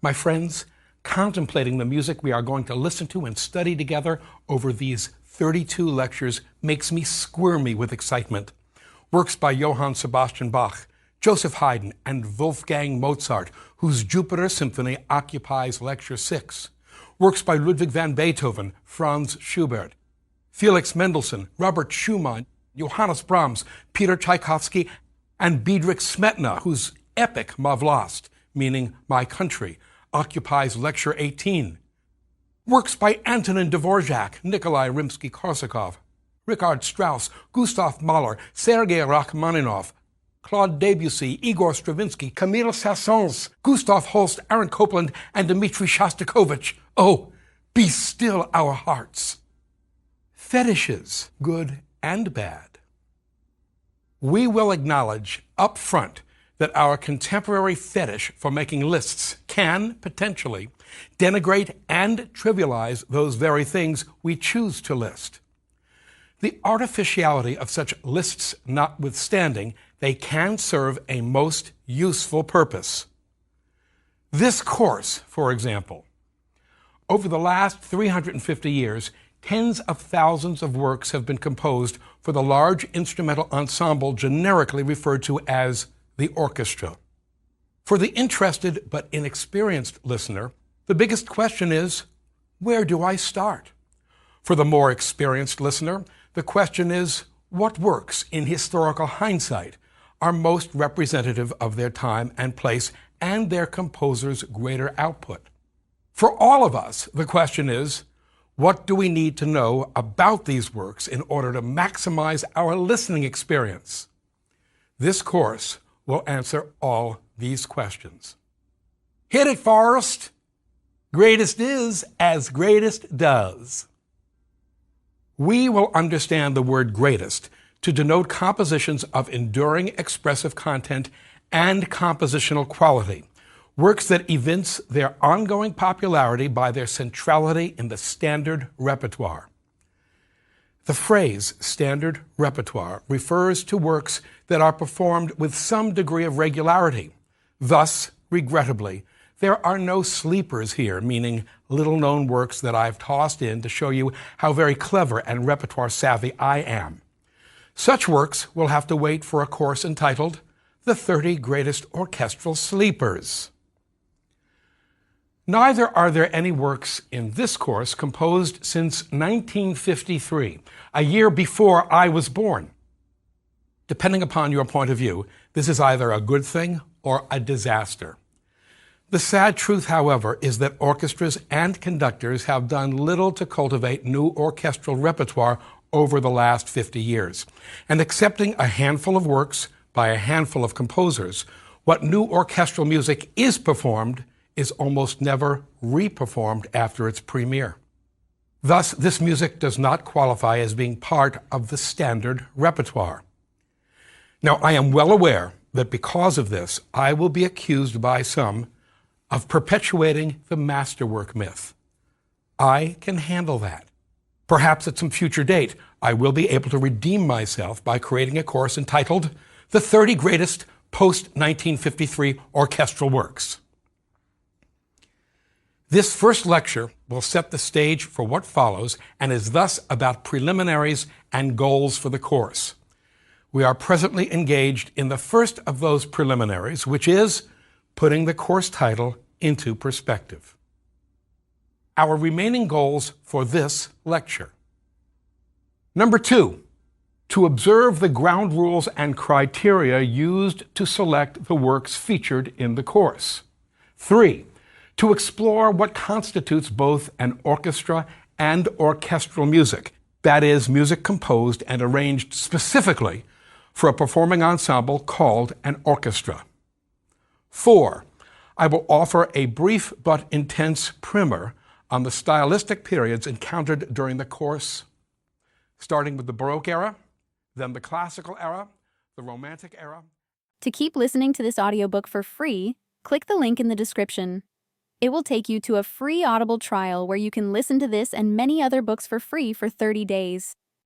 My friends, contemplating the music we are going to listen to and study together over these 32 lectures makes me squirmy with excitement. Works by Johann Sebastian Bach, Joseph Haydn, and Wolfgang Mozart, whose Jupiter Symphony occupies Lecture 6. Works by Ludwig van Beethoven, Franz Schubert, Felix Mendelssohn, Robert Schumann, Johannes Brahms, Peter Tchaikovsky, and Bedřich Smetana, whose epic Ma Vlast, meaning My Country, occupies Lecture 18. Works by Antonin Dvorak, Nikolai Rimsky-Korsakov, Richard Strauss, Gustav Mahler, Sergei Rachmaninoff, Claude Debussy, Igor Stravinsky, Camille Saint-Saëns, Gustav Holst, Aaron Copland, and Dmitri Shostakovich. Oh, be still our hearts. Fetishes, good and bad. We will acknowledge up front that our contemporary fetish for making lists can, potentially, denigrate and trivialize those very things we choose to list. The artificiality of such lists notwithstanding, they can serve a most useful purpose. This course, for example, over the last 350 years, tens of thousands of works have been composed for the large instrumental ensemble generically referred to as the orchestra. For the interested but inexperienced listener, the biggest question is, where do I start? For the more experienced listener, the question is, what works in historical hindsight are most representative of their time and place and their composer's greater output? For all of us, the question is, what do we need to know about these works in order to maximize our listening experience? This course will answer all these questions. Hit it, Forrest! Greatest is as greatest does. We will understand the word greatest to denote compositions of enduring expressive content and compositional quality, works that evince their ongoing popularity by their centrality in the standard repertoire. The phrase standard repertoire refers to works that are performed with some degree of regularity. Thus, regrettably, there are no sleepers here, meaning little-known works that I've tossed in to show you how very clever and repertoire savvy I am. Such works will have to wait for a course entitled The 30 Greatest Orchestral Sleepers. Neither are there any works in this course composed since 1953, a year before I was born. Depending upon your point of view, this is either a good thing or a disaster. The sad truth, however, is that orchestras and conductors have done little to cultivate new orchestral repertoire over the last 50 years. And accepting a handful of works by a handful of composers, what new orchestral music is performed is almost never re-performed after its premiere. Thus, this music does not qualify as being part of the standard repertoire. Now, I am well aware that because of this, I will be accused by some of perpetuating the masterwork myth. I can handle that. Perhaps at some future date, I will be able to redeem myself by creating a course entitled The 30 Greatest Post-1953 Orchestral Works. This first lecture will set the stage for what follows and is thus about preliminaries and goals for the course. We are presently engaged in the first of those preliminaries, which is putting the course title into perspective. Our remaining goals for this lecture. Number 2, to observe the ground rules and criteria used to select the works featured in the course. 3, to explore what constitutes both an orchestra and orchestral music, that is, music composed and arranged specifically for a performing ensemble called an orchestra. 4, I will offer a brief but intense primer on the stylistic periods encountered during the course, starting with the Baroque era, then the Classical era, the Romantic era. To keep listening to this audiobook for free, click the link in the description. It will take you to a free Audible trial where you can listen to this and many other books for free for 30 days.